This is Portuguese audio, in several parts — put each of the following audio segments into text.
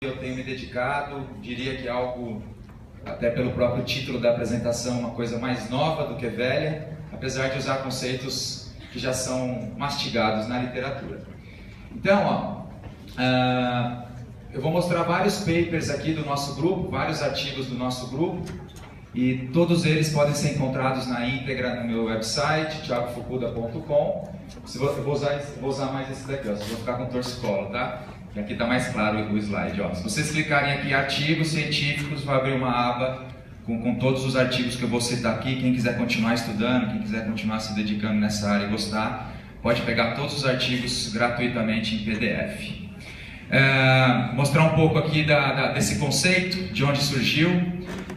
Eu tenho me dedicado, diria que algo, até pelo próprio título da apresentação, uma coisa mais nova do que velha, apesar de usar conceitos que já são mastigados na literatura. Então, eu vou mostrar vários papers aqui do nosso grupo, vários artigos do nosso grupo, e todos eles podem ser encontrados na íntegra no meu website, thiagofukuda.com. Eu vou usar mais esse daqui, ó, vocês vão ficar com torcicolo, tá? E aqui está mais claro o slide. Ó. Se vocês clicarem aqui em artigos científicos, vai abrir uma aba com todos os artigos que eu vou citar aqui. Quem quiser continuar estudando, quem quiser continuar se dedicando nessa área e gostar, pode pegar todos os artigos gratuitamente em PDF. Mostrar um pouco aqui desse conceito, de onde surgiu,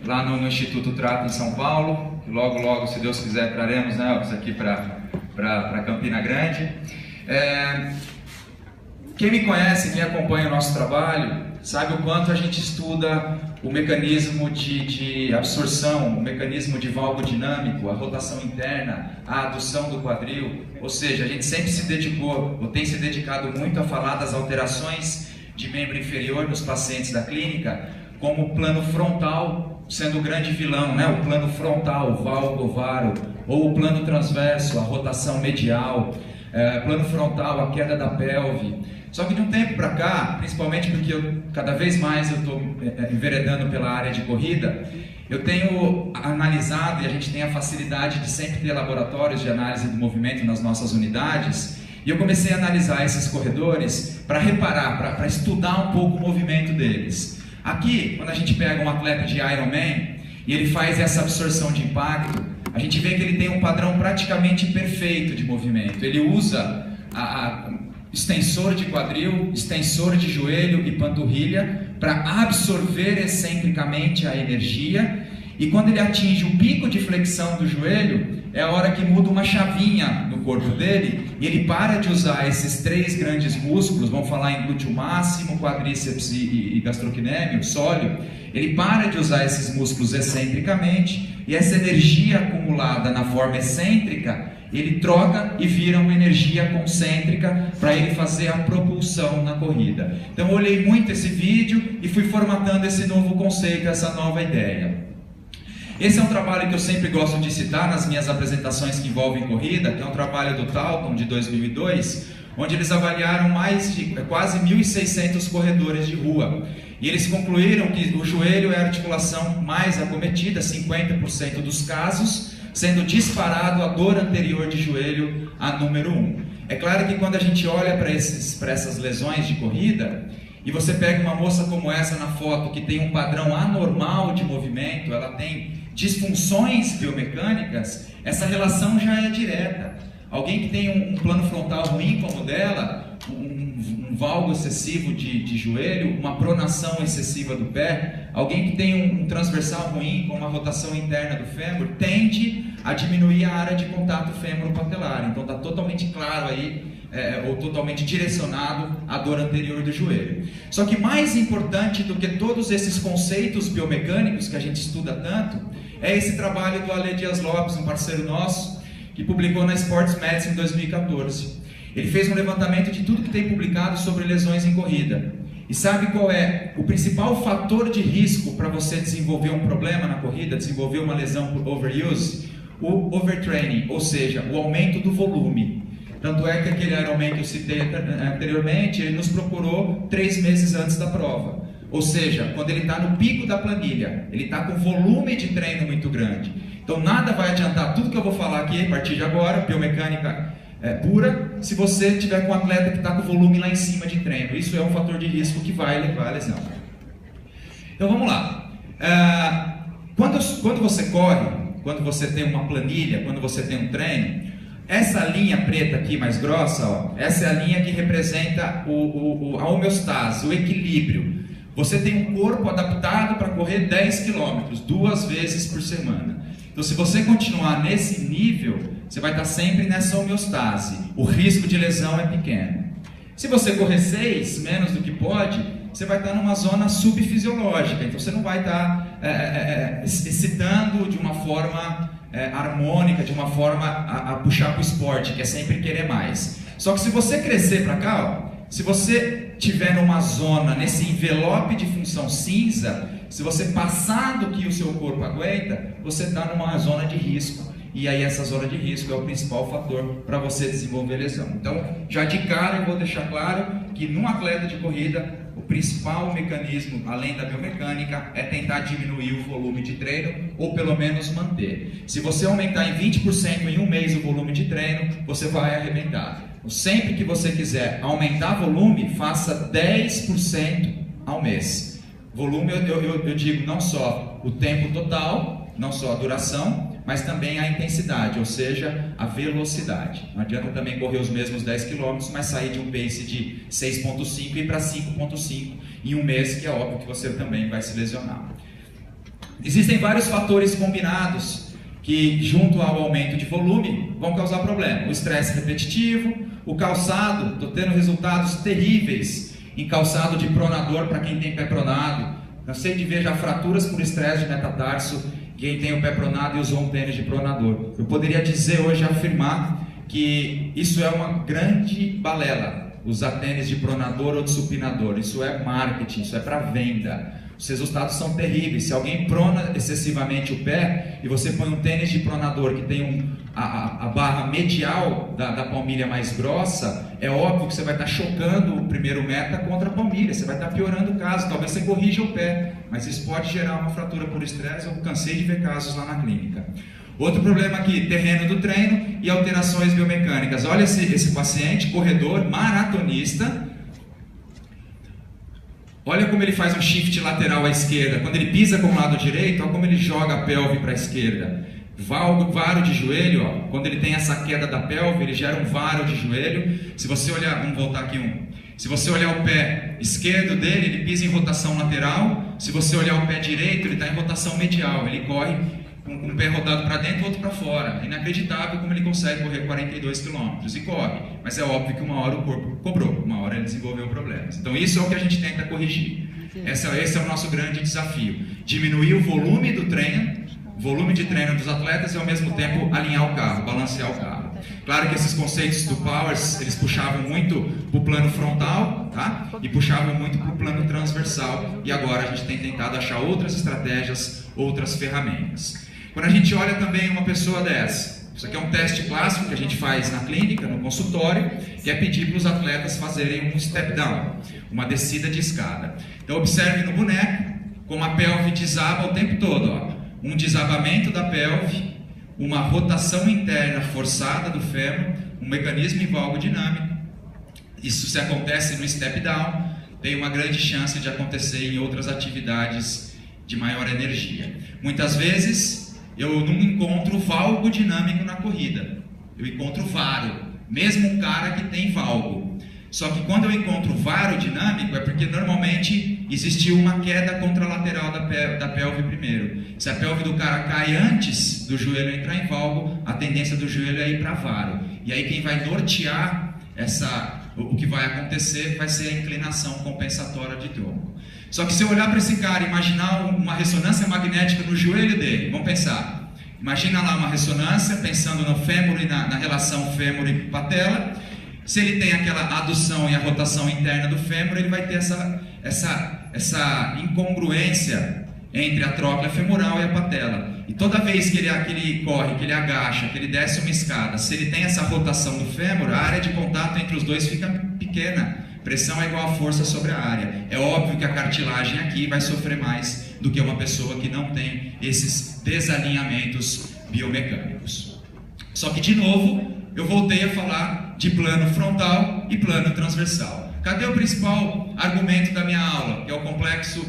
lá no Instituto Trata, em São Paulo. Logo, logo, se Deus quiser, traremos, né, aqui para Campina Grande. Quem me conhece, quem acompanha o nosso trabalho, sabe o quanto a gente estuda o mecanismo de absorção, o mecanismo de valgo dinâmico, a rotação interna, a adução do quadril. Ou seja, a gente sempre se dedicou, ou tem se dedicado muito a falar das alterações de membro inferior nos pacientes da clínica, como o plano frontal sendo o grande vilão, né? O plano frontal, o valgo ovaro, ou o plano transverso, a rotação medial, plano frontal, a queda da pelve. Só que de um tempo para cá, principalmente porque cada vez mais eu estou enveredando pela área de corrida, eu tenho analisado, e a gente tem a facilidade de sempre ter laboratórios de análise do movimento nas nossas unidades, e eu comecei a analisar esses corredores para reparar, para estudar um pouco o movimento deles. Aqui, quando a gente pega um atleta de Ironman e ele faz essa absorção de impacto, a gente vê que ele tem um padrão praticamente perfeito de movimento. Ele usa extensor de quadril, extensor de joelho e panturrilha para absorver excentricamente a energia, e quando ele atinge o pico de flexão do joelho, é a hora que muda uma chavinha no corpo dele e ele para de usar esses três grandes músculos, vamos falar em glúteo máximo, quadríceps e gastrocnêmio, sólio. Ele para de usar esses músculos excentricamente e essa energia acumulada na forma excêntrica ele troca e vira uma energia concêntrica para ele fazer a propulsão na corrida. Então eu olhei muito esse vídeo e fui formatando esse novo conceito, essa nova ideia. Esse é um trabalho que eu sempre gosto de citar nas minhas apresentações que envolvem corrida, que é um trabalho do Talton de 2002, onde eles avaliaram mais de quase 1.600 corredores de rua. E eles concluíram que o joelho é a articulação mais acometida, 50% dos casos, sendo disparado a dor anterior de joelho a número 1. É claro que quando a gente olha para essas lesões de corrida, e você pega uma moça como essa na foto, que tem um padrão anormal de movimento, ela tem disfunções biomecânicas, essa relação já é direta. Alguém que tem um plano frontal ruim como o dela, um valgo excessivo de joelho, uma pronação excessiva do pé, alguém que tem um transversal ruim, com uma rotação interna do fêmur, tende a diminuir a área de contato fêmuro-patelar. Então está totalmente claro aí, ou totalmente direcionado à dor anterior do joelho. Só que mais importante do que todos esses conceitos biomecânicos que a gente estuda tanto, é esse trabalho do Ale Dias Lopes, um parceiro nosso, que publicou na Sports Medicine em 2014. Ele fez um levantamento de tudo que tem publicado sobre lesões em corrida. E sabe qual é o principal fator de risco para você desenvolver um problema na corrida, desenvolver uma lesão por overuse? O overtraining, ou seja, o aumento do volume. Tanto é que aquele Ironman que eu citei anteriormente, ele nos procurou 3 meses antes da prova. Ou seja, quando ele está no pico da planilha, ele está com volume de treino muito grande. Então nada vai adiantar tudo que eu vou falar aqui a partir de agora, biomecânica pura, se você tiver com um atleta que está com volume lá em cima de treino. Isso é um fator de risco que vai levar à lesão. Então vamos lá. Quando você corre, quando você tem uma planilha, quando você tem um treino, essa linha preta aqui mais grossa, ó, essa é a linha que representa a homeostase, o equilíbrio. Você tem um corpo adaptado para correr 10 km, 2 vezes por semana. Então se você continuar nesse nível, você vai estar sempre nessa homeostase. O risco de lesão é pequeno. Se você correr 6, menos do que pode, você vai estar numa zona subfisiológica. Então você não vai estar excitando de uma forma harmônica, de uma forma a puxar para o esporte, que é sempre querer mais. Só que se você crescer para cá, ó, se você tiver numa zona, nesse envelope de função cinza, se você passar do que o seu corpo aguenta, você está numa zona de risco. E aí essa zona de risco é o principal fator para você desenvolver lesão. Então, já de cara eu vou deixar claro que num atleta de corrida, o principal mecanismo, além da biomecânica, é tentar diminuir o volume de treino ou pelo menos manter. Se você aumentar em 20% em um mês o volume de treino, você vai arrebentar. Sempre que você quiser aumentar volume, faça 10% ao mês. Volume eu digo não só o tempo total, não só a duração, mas também a intensidade, ou seja, a velocidade. Não adianta também correr os mesmos 10 km, mas sair de um pace de 6.5 e ir para 5.5 em um mês, que é óbvio que você também vai se lesionar. Existem vários fatores combinados que, junto ao aumento de volume, vão causar problema. O estresse repetitivo, o calçado, estou tendo resultados terríveis em calçado de pronador para quem tem pé pronado. Cansei de ver já fraturas por estresse de metatarso, quem tem o pé pronado e usou um tênis de pronador. Eu poderia dizer hoje, afirmar, que isso é uma grande balela, usar tênis de pronador ou de supinador. Isso é marketing, isso é para venda. Os resultados são terríveis. Se alguém prona excessivamente o pé e você põe um tênis de pronador que tem a barra medial da palmilha mais grossa, é óbvio que você vai estar chocando o primeiro meta contra a palmilha, você vai estar piorando o caso, talvez você corrija o pé, mas isso pode gerar uma fratura por estresse. Eu cansei de ver casos lá na clínica. Outro problema aqui, terreno do treino e alterações biomecânicas. Olha esse paciente, corredor, maratonista. Olha como ele faz um shift lateral à esquerda. Quando ele pisa com o lado direito, olha como ele joga a pelve para a esquerda. Varo de joelho, ó. Quando ele tem essa queda da pelve, ele gera um varo de joelho. Se você olhar, vamos voltar aqui Se você olhar o pé esquerdo dele, ele pisa em rotação lateral. Se você olhar o pé direito, ele está em rotação medial. Ele corre com um pé rodado para dentro e outro para fora. É inacreditável como ele consegue correr 42 km e corre. Mas é óbvio que uma hora o corpo cobrou, uma hora ele desenvolveu problemas. Então isso é o que a gente tenta corrigir. Esse é o nosso grande desafio. Diminuir o volume do treino, volume de treino dos atletas e ao mesmo tempo alinhar o carro, balancear o carro. Claro que esses conceitos do Powers, eles puxavam muito para o plano frontal, tá? E puxavam muito para o plano transversal. E agora a gente tem tentado achar outras estratégias, outras ferramentas. Quando a gente olha também uma pessoa dessa, isso aqui é um teste clássico que a gente faz na clínica, no consultório, que é pedir para os atletas fazerem um step down, uma descida de escada. Então observe no boneco como a pelve desaba o tempo todo, ó. Um desabamento da pelve, uma rotação interna forçada do fêmur, um mecanismo em valgo dinâmico. Isso se acontece no step down, tem uma grande chance de acontecer em outras atividades de maior energia. Muitas vezes eu não encontro valgo dinâmico na corrida, eu encontro varo, mesmo um cara que tem valgo. Só que quando eu encontro varo dinâmico é porque normalmente existiu uma queda contralateral da pelve primeiro. Se a pelve do cara cai antes do joelho entrar em valgo, a tendência do joelho é ir para varo. E aí quem vai nortear o que vai acontecer vai ser a inclinação compensatória de tronco. Só que se eu olhar para esse cara e imaginar uma ressonância magnética no joelho dele, vamos pensar. Imagina lá uma ressonância, pensando no fêmur e na relação fêmur e patela. Se ele tem aquela adução e a rotação interna do fêmur, ele vai ter essa incongruência entre a tróclea femoral e a patela. E toda vez que ele corre, que ele agacha, que ele desce uma escada, se ele tem essa rotação do fêmur, a área de contato entre os dois fica pequena. Pressão é igual a força sobre a área. É óbvio que a cartilagem aqui vai sofrer mais do que uma pessoa que não tem esses desalinhamentos biomecânicos. Só que, de novo, eu voltei a falar de plano frontal e plano transversal. Cadê o principal argumento da minha aula, que é o complexo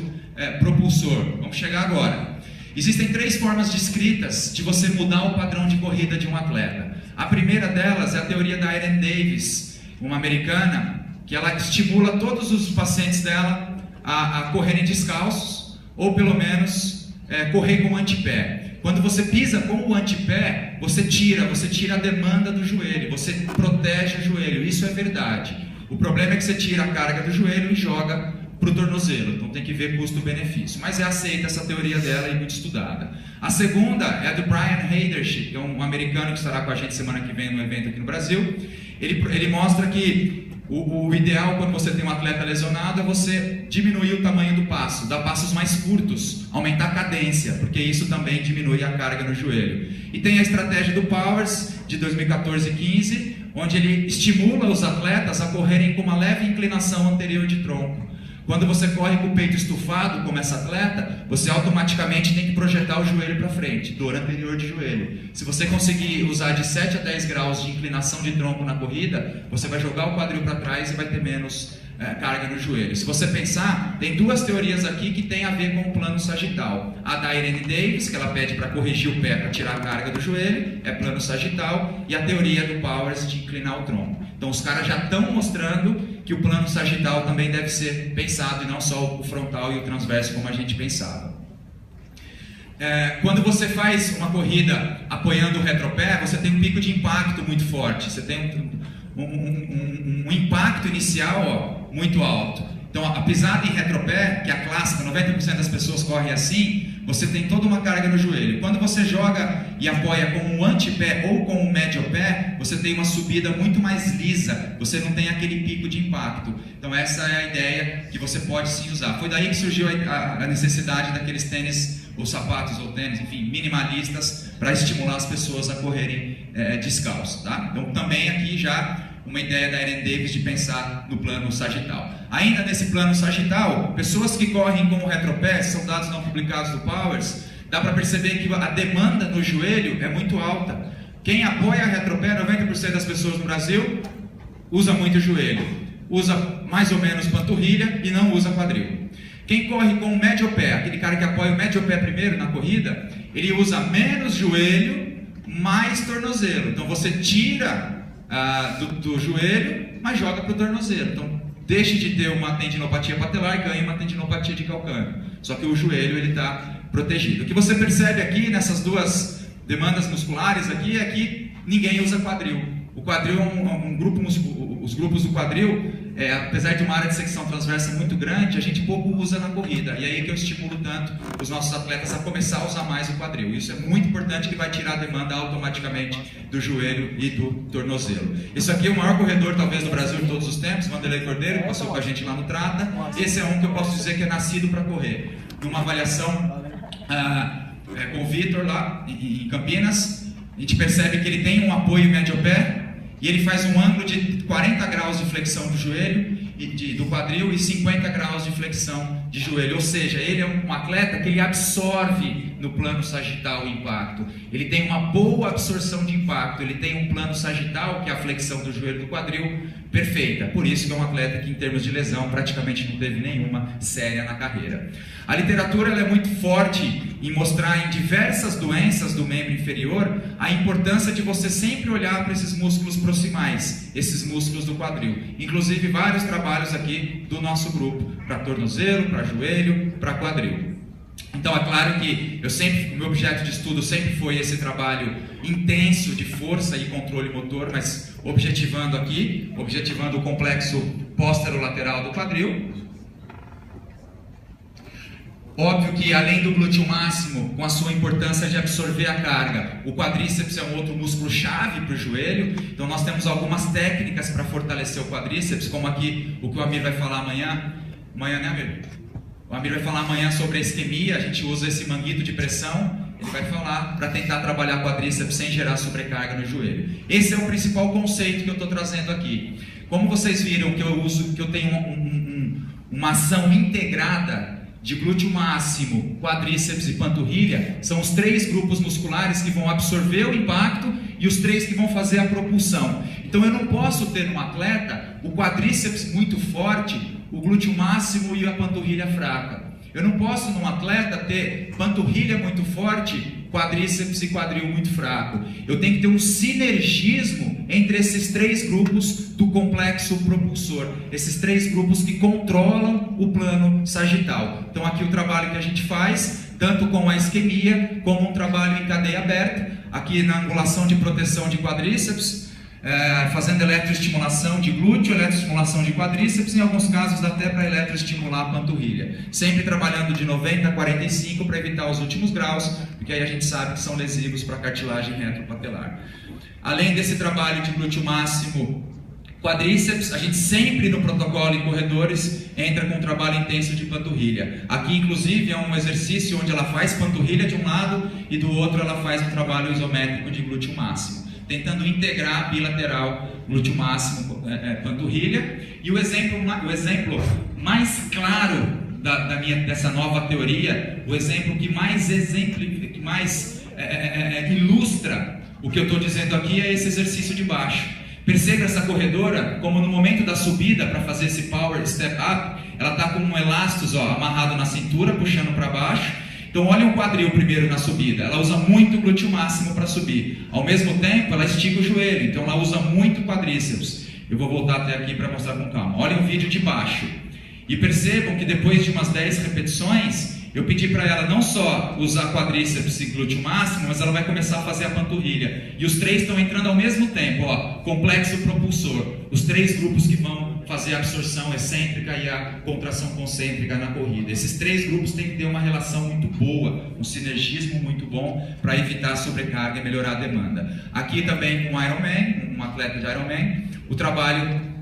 propulsor? Vamos chegar agora. Existem 3 formas descritas de você mudar o padrão de corrida de um atleta. A primeira delas é a teoria da Erin Davis, uma americana, que ela estimula todos os pacientes dela a correrem descalços, ou pelo menos correr com antepé. Quando você pisa com o antepé, você tira a demanda do joelho, você protege o joelho, isso é verdade. O problema é que você tira a carga do joelho e joga para o tornozelo, então tem que ver custo-benefício. Mas é aceita essa teoria dela e muito estudada. A segunda é a do Brian Heidersch, que é um americano que estará com a gente semana que vem no evento aqui no Brasil. Ele mostra que o ideal quando você tem um atleta lesionado é você diminuir o tamanho do passo, dar passos mais curtos, aumentar a cadência, porque isso também diminui a carga no joelho. E tem a estratégia do Powers de 2014 e 15, onde ele estimula os atletas a correrem com uma leve inclinação anterior de tronco. Quando você corre com o peito estufado, como essa atleta, você automaticamente tem que projetar o joelho para frente, dor anterior de joelho. Se você conseguir usar de 7 a 10 graus de inclinação de tronco na corrida, você vai jogar o quadril para trás e vai ter menos carga no joelho. Se você pensar, tem duas teorias aqui que tem a ver com o plano sagital. A da Irene Davis, que ela pede para corrigir o pé para tirar a carga do joelho, é plano sagital, e a teoria do Powers de inclinar o tronco. Então os caras já estão mostrando que o plano sagital também deve ser pensado e não só o frontal e o transverso como a gente pensava. Quando você faz uma corrida apoiando o retropé, você tem um pico de impacto muito forte, você tem um impacto inicial muito alto. Então a pisada em retropé, que é a clássica, 90% das pessoas correm assim, você tem toda uma carga no joelho. Quando você joga e apoia com um antepé ou com um médio pé, você tem uma subida muito mais lisa, você não tem aquele pico de impacto. Então essa é a ideia que você pode sim usar. Foi daí que surgiu a necessidade daqueles tênis, ou sapatos, ou tênis, enfim, minimalistas, para estimular as pessoas a correrem descalços. Tá? Então também aqui já uma ideia da Irene Davis de pensar no plano sagital. Ainda nesse plano sagital, pessoas que correm com o retropé, são dados não publicados do Powers, dá para perceber que a demanda no joelho é muito alta. Quem apoia retropé, 90% das pessoas no Brasil, usa muito o joelho. Usa mais ou menos panturrilha e não usa quadril. Quem corre com o médio pé, aquele cara que apoia o médio pé primeiro na corrida, ele usa menos joelho, mais tornozelo. Então você tira do joelho, mas joga para o tornozelo. Então deixe de ter uma tendinopatia patelar e ganhe uma tendinopatia de calcâneo. Só que o joelho ele está protegido. O que você percebe aqui nessas duas demandas musculares aqui é que ninguém usa quadril. O quadril é um grupo, os grupos do quadril, apesar de uma área de secção transversa muito grande, a gente pouco usa na corrida. E aí que eu estimulo tanto os nossos atletas a começar a usar mais o quadril. Isso é muito importante, que vai tirar a demanda automaticamente do joelho e do tornozelo. Isso aqui é o maior corredor talvez do Brasil de todos os tempos, Vanderlei Cordeiro, que passou com a gente lá no Trata. Esse é um que eu posso dizer que é nascido para correr. Numa avaliação com o Vitor lá em Campinas, a gente percebe que ele tem um apoio médio pé, e ele faz um ângulo de 40 graus de flexão do joelho, do quadril, e 50 graus de flexão de joelho. Ou seja, ele é um atleta que ele absorve no plano sagital o impacto. Ele tem uma boa absorção de impacto. Ele tem um plano sagital, que é a flexão do joelho do quadril, perfeita. Por isso que é um atleta que, em termos de lesão, praticamente não teve nenhuma séria na carreira. A literatura ela é muito forte em mostrar em diversas doenças do membro inferior a importância de você sempre olhar para esses músculos proximais, esses músculos do quadril. Inclusive vários trabalhos aqui do nosso grupo, para tornozelo, para joelho, para quadril. Então é claro que o meu objeto de estudo sempre foi esse trabalho intenso de força e controle motor, mas objetivando o complexo póstero-lateral do quadril. Óbvio que além do glúteo máximo, com a sua importância de absorver a carga, o quadríceps é um outro músculo-chave para o joelho. Então nós temos algumas técnicas para fortalecer o quadríceps, como aqui o que o Amir vai falar amanhã. Amanhã, né, Amir? O Amir vai falar amanhã sobre a isquemia. A gente usa esse manguito de pressão. Ele vai falar para tentar trabalhar quadríceps sem gerar sobrecarga no joelho. Esse é o principal conceito que eu estou trazendo aqui. Como vocês viram que eu tenho uma ação integrada de glúteo máximo, quadríceps e panturrilha, são os 3 grupos musculares que vão absorver o impacto e os 3 que vão fazer a propulsão. Então eu não posso ter no atleta o quadríceps muito forte, o glúteo máximo e a panturrilha fraca. Eu não posso num atleta ter panturrilha muito forte, quadríceps e quadril muito fraco. Eu tenho que ter um sinergismo entre esses 3 grupos do complexo propulsor. Esses 3 grupos que controlam o plano sagital. Então aqui o trabalho que a gente faz, tanto com a isquemia, como um trabalho em cadeia aberta. Aqui na angulação de proteção de quadríceps, fazendo eletroestimulação de glúteo, eletroestimulação de quadríceps, em alguns casos até para eletroestimular a panturrilha. Sempre trabalhando de 90 a 45 para evitar os últimos graus, porque aí a gente sabe que são lesivos para a cartilagem retropatelar. Além desse trabalho de glúteo máximo, Quadríceps, a gente sempre no protocolo em corredores entra com um trabalho intenso de panturrilha. Aqui, inclusive, é um exercício onde ela faz panturrilha de um lado e do outro ela faz um trabalho isométrico de glúteo máximo, tentando integrar bilateral glúteo máximo, panturrilha. E o exemplo mais claro dessa nova teoria, o exemplo que mais ilustra o que eu estou dizendo aqui é esse exercício de baixo. Perceba essa corredora, como no momento da subida, para fazer esse power step up, ela está com um elastos amarrado na cintura, puxando para baixo. Então olha o quadril primeiro na subida, ela usa muito o glúteo máximo para subir. Ao mesmo tempo, ela estica o joelho, então ela usa muito quadríceps. Eu vou voltar até aqui para mostrar com calma. Olhem o vídeo de baixo. E percebam que depois de umas 10 repetições, eu pedi para ela não só usar quadríceps e glúteo máximo, mas ela vai começar a fazer a panturrilha. E os três estão entrando ao mesmo tempo, complexo propulsor. Os três grupos que vão fazer a absorção excêntrica e a contração concêntrica na corrida. Esses três grupos têm que ter uma relação muito boa, um sinergismo muito bom para evitar a sobrecarga e melhorar a demanda. Aqui também com Ironman, um atleta de Ironman, o trabalho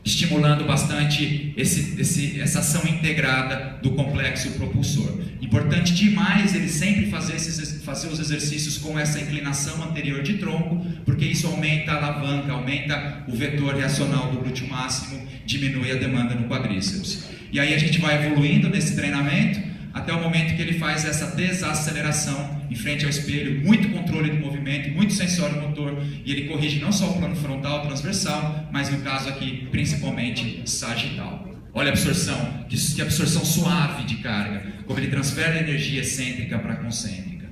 estimulando bastante essa ação integrada do complexo propulsor. Importante demais ele sempre fazer os exercícios com essa inclinação anterior de tronco, porque isso aumenta a alavanca, aumenta o vetor reacional do glúteo máximo, diminui a demanda no quadríceps. E aí a gente vai evoluindo nesse treinamento até o momento que ele faz essa desaceleração em frente ao espelho, muito controle do movimento, muito sensório motor, e ele corrige não só o plano frontal, transversal, mas no caso aqui, principalmente sagital. Olha a absorção, que absorção suave de carga, como ele transfere a energia excêntrica para concêntrica.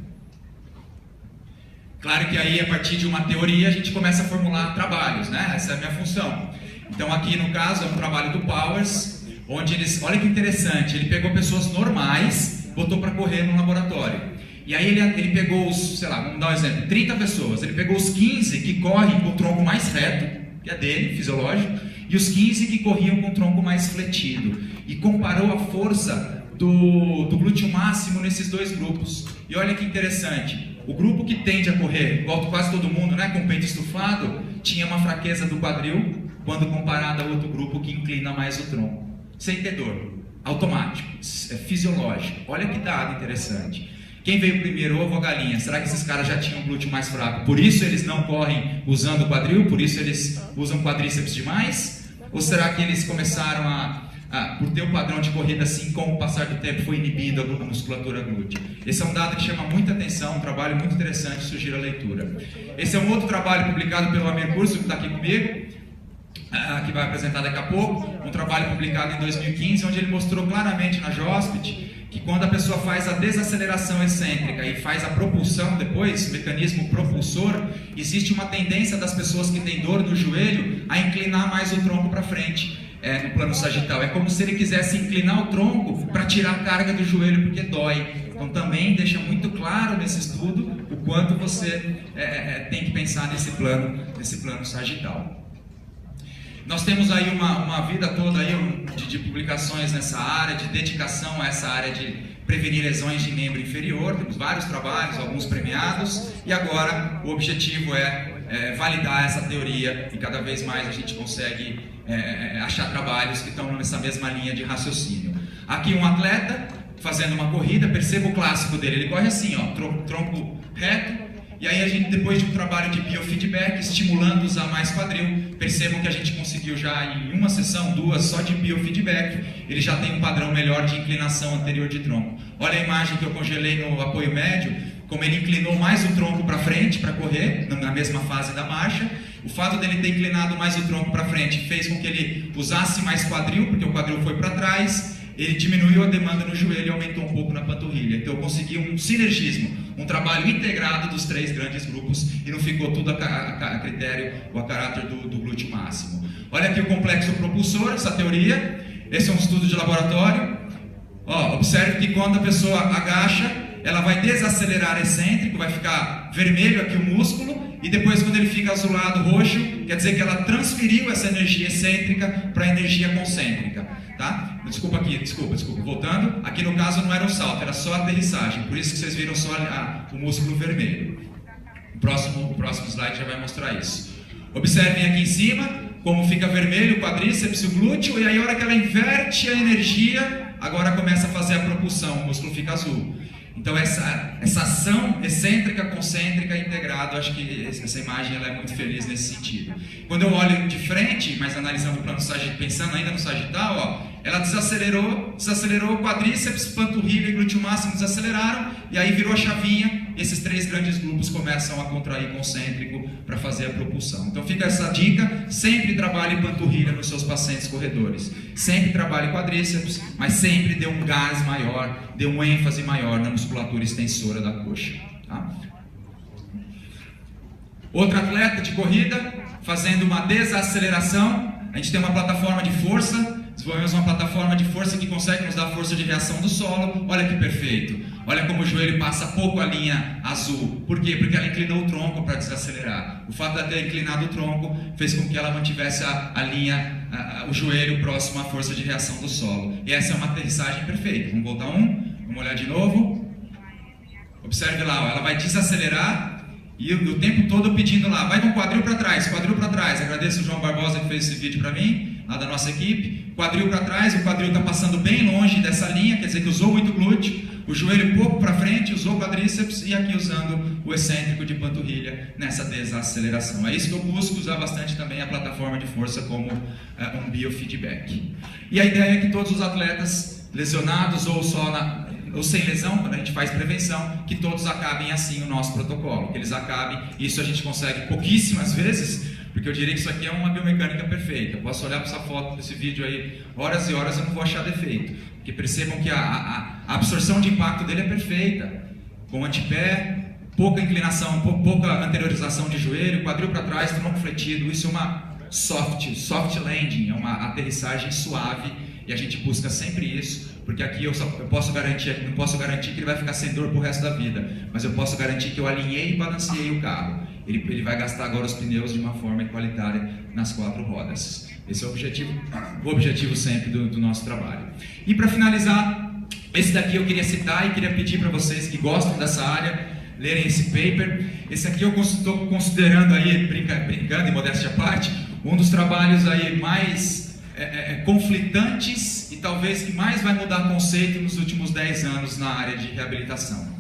Claro que aí, a partir de uma teoria, a gente começa a formular trabalhos, né? Essa é a minha função. Então aqui no caso é um trabalho do Powers, onde olha que interessante, ele pegou pessoas normais, botou para correr no laboratório. E aí ele pegou vamos dar um exemplo, 30 pessoas, ele pegou os 15 que correm com o tronco mais reto, que é dele, fisiológico, e os 15 que corriam com o tronco mais fletido. E comparou a força do glúteo máximo nesses dois grupos. E olha que interessante, o grupo que tende a correr, igual quase todo mundo, né, com o peito estufado, tinha uma fraqueza do quadril, quando comparado ao outro grupo que inclina mais o tronco. Sem ter dor, automático, é fisiológico. Olha que dado interessante. Quem veio primeiro, ovo ou galinha? Será que esses caras já tinham um glúteo mais fraco? Por isso eles não correm usando o quadril? Por isso eles usam quadríceps demais? Ou será que eles começaram por ter um padrão de corrida assim, com o passar do tempo foi inibido a musculatura glútea? Esse é um dado que chama muita atenção, um trabalho muito interessante, sugiro a leitura. Esse é um outro trabalho publicado pelo Amir Curso, que está aqui comigo, que vai apresentar daqui a pouco, um trabalho publicado em 2015, onde ele mostrou claramente na JOSPT que quando a pessoa faz a desaceleração excêntrica e faz a propulsão depois, mecanismo propulsor, existe uma tendência das pessoas que têm dor no joelho a inclinar mais o tronco para frente, no plano sagital. É como se ele quisesse inclinar o tronco para tirar a carga do joelho, porque dói. Então também deixa muito claro nesse estudo o quanto você tem que pensar nesse plano sagital. Nós temos aí uma vida toda aí de publicações nessa área, de dedicação a essa área de prevenir lesões de membro inferior. Temos vários trabalhos, alguns premiados, e agora o objetivo é validar essa teoria, e cada vez mais a gente consegue achar trabalhos que estão nessa mesma linha de raciocínio. Aqui um atleta fazendo uma corrida, perceba o clássico dele, ele corre assim, tronco reto. E aí a gente, depois de um trabalho de biofeedback, estimulando usar mais quadril, percebam que a gente conseguiu já em uma sessão, duas, só de biofeedback, ele já tem um padrão melhor de inclinação anterior de tronco. Olha a imagem que eu congelei no apoio médio, como ele inclinou mais o tronco para frente para correr, na mesma fase da marcha. O fato dele ter inclinado mais o tronco para frente fez com que ele usasse mais quadril, porque o quadril foi para trás, ele diminuiu a demanda no joelho e aumentou um pouco na panturrilha. Então eu consegui um sinergismo, um trabalho integrado dos três grandes grupos, e não ficou tudo a critério ou a caráter do glúteo máximo. Olha aqui o complexo propulsor, essa teoria. Esse é um estudo de laboratório. Observe que quando a pessoa agacha, ela vai desacelerar excêntrico, vai ficar vermelho aqui o músculo, e depois quando ele fica azulado, roxo, quer dizer que ela transferiu essa energia excêntrica para a energia concêntrica, tá? Desculpa, voltando, aqui no caso não era um salto, era só a aterrissagem, por isso que vocês viram só o músculo vermelho. O próximo slide já vai mostrar isso. Observem aqui em cima, como fica vermelho o quadríceps e o glúteo, e aí a hora que ela inverte a energia, agora começa a fazer a propulsão, o músculo fica azul. Então essa ação excêntrica, concêntrica, integrada, eu acho que essa imagem ela é muito feliz nesse sentido. Quando eu olho de frente, mas analisando o plano sagital, pensando ainda no sagital, ó, ela desacelerou o quadríceps, panturrilha e glúteo máximo desaceleraram, e aí virou a chavinha, e esses três grandes grupos começam a contrair concêntrico para fazer a propulsão. Então fica essa dica, sempre trabalhe panturrilha nos seus pacientes corredores. Sempre trabalhe quadríceps, mas sempre dê um gás maior, dê um ênfase maior na musculatura extensora da coxa. Tá? Outro atleta de corrida, fazendo uma desaceleração, a gente tem uma plataforma de força, desenvolvemos uma plataforma de força que consegue nos dar força de reação do solo. Olha que perfeito, olha como o joelho passa pouco a linha azul. Por quê? Porque ela inclinou o tronco para desacelerar. O fato de ela ter inclinado o tronco fez com que ela mantivesse a linha, o joelho próximo à força de reação do solo. E essa é uma aterrissagem perfeita. Vamos voltar vamos olhar de novo. Observe lá, ó, ela vai desacelerar e o tempo todo pedindo lá, vai com o quadril para trás, quadril para trás. Agradeço o João Barbosa que fez esse vídeo para mim, lá da nossa equipe. Quadril para trás, o quadril está passando bem longe dessa linha, quer dizer que usou muito glúteo, o joelho pouco para frente, usou o quadríceps e aqui usando o excêntrico de panturrilha nessa desaceleração. É isso que eu busco, usar bastante também a plataforma de força como um biofeedback. E a ideia é que todos os atletas lesionados ou sem lesão, quando a gente faz prevenção, que todos acabem assim o nosso protocolo, que eles acabem, isso a gente consegue pouquíssimas vezes, porque eu diria que isso aqui é uma biomecânica perfeita. Eu posso olhar para essa foto, para esse vídeo aí, horas e horas eu não vou achar defeito, porque percebam que a absorção de impacto dele é perfeita, com antepé, pouca inclinação, pouca anteriorização de joelho, quadril para trás, tronco fletido, isso é uma soft landing, é uma aterrissagem suave, e a gente busca sempre isso, porque aqui eu não posso garantir que ele vai ficar sem dor pro resto da vida, mas eu posso garantir que eu alinhei e balanceei o carro. Ele vai gastar agora os pneus de uma forma igualitária nas 4 rodas. Esse é o objetivo sempre do nosso trabalho. E para finalizar, esse daqui eu queria citar e queria pedir para vocês que gostam dessa área, lerem esse paper. Esse aqui eu estou considerando aí, brincando em modéstia à parte, um dos trabalhos aí mais conflitantes e talvez que mais vai mudar conceito nos últimos 10 anos na área de reabilitação.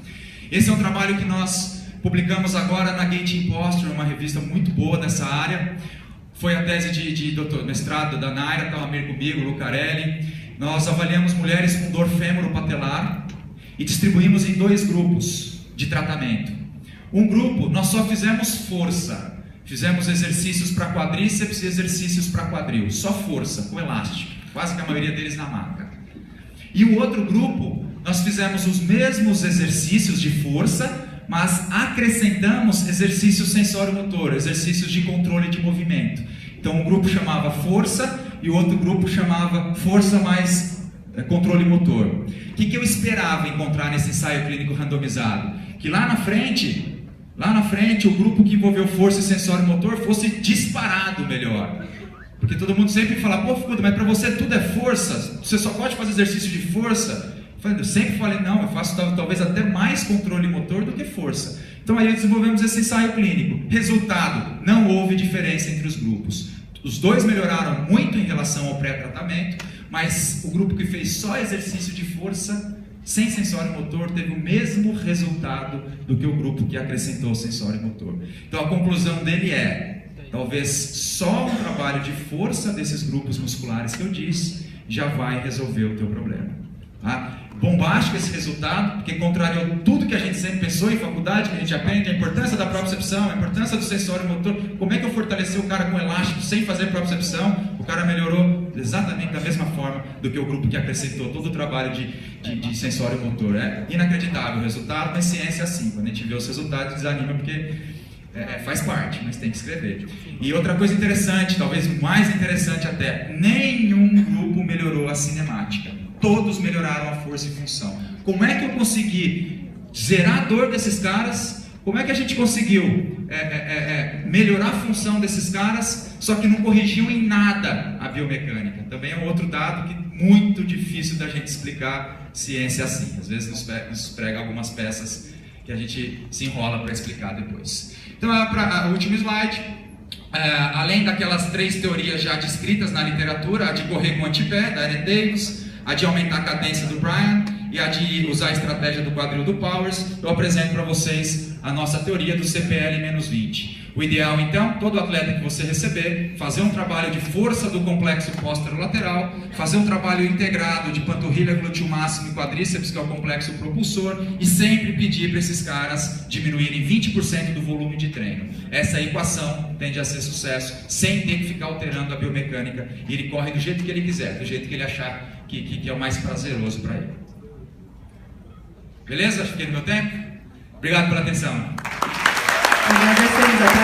Esse é um trabalho que nós publicamos agora na Gating Posture, uma revista muito boa dessa área. Foi a tese de mestrado da Naira, está lá comigo, Lucarelli. Nós avaliamos mulheres com dor fêmuro-patelar e distribuímos em 2 grupos de tratamento. Um grupo, nós só fizemos força. Fizemos exercícios para quadríceps e exercícios para quadril, só força, com elástico, quase que a maioria deles na maca. E o outro grupo, nós fizemos os mesmos exercícios de força, mas acrescentamos exercícios sensório-motor, exercícios de controle de movimento. Então um grupo chamava força e o outro grupo chamava força mais controle motor. O que eu esperava encontrar nesse ensaio clínico randomizado? Que lá na frente, o grupo que envolveu força e sensório motor fosse disparado melhor. Porque todo mundo sempre fala, pô, Fukuda, mas para você tudo é força, você só pode fazer exercício de força. Eu sempre falei, não, eu faço talvez até mais controle motor do que força. Então aí desenvolvemos esse ensaio clínico. Resultado, não houve diferença entre os grupos. Os 2 melhoraram muito em relação ao pré-tratamento, mas o grupo que fez só exercício de força sem sensório motor teve o mesmo resultado do que o grupo que acrescentou sensório motor. Então a conclusão dele é, talvez só um trabalho de força desses grupos musculares que eu disse já vai resolver o teu problema. Tá? Bombástico esse resultado, porque contrariou tudo que a gente sempre pensou em faculdade, que a gente aprende, a importância da propriocepção, a importância do sensório motor, como é que eu fortaleci o cara com elástico sem fazer propriocepção, o cara melhorou exatamente da mesma forma do que o grupo que acrescentou todo o trabalho de sensório motor. É inacreditável o resultado, mas ciência é assim, quando a gente vê os resultados desanima porque faz parte, mas tem que escrever. E outra coisa interessante, talvez mais interessante até, nenhum grupo melhorou a cinemática. Todos melhoraram a força e função. Como é que eu consegui zerar a dor desses caras? Como é que a gente conseguiu melhorar a função desses caras, só que não corrigiu em nada a biomecânica? Também é um outro dado que é muito difícil da gente explicar ciência assim. Às vezes nos prega algumas peças que a gente se enrola para explicar depois. Então, para o último slide, além daquelas 3 teorias já descritas na literatura, a de correr com o antepé, da Erin Davis, a de aumentar a cadência do Brian e a de usar a estratégia do quadril do Powers, eu apresento para vocês a nossa teoria do CPL-20. O ideal, então, todo atleta que você receber, fazer um trabalho de força do complexo póstero-lateral, fazer um trabalho integrado de panturrilha, glúteo máximo e quadríceps, que é o complexo propulsor, e sempre pedir para esses caras diminuírem 20% do volume de treino. Essa equação tende a ser sucesso, sem ter que ficar alterando a biomecânica, e ele corre do jeito que ele quiser, do jeito que ele achar que é o mais prazeroso para ele. Beleza? Fiquei no meu tempo? Obrigado pela atenção. Agradecemos a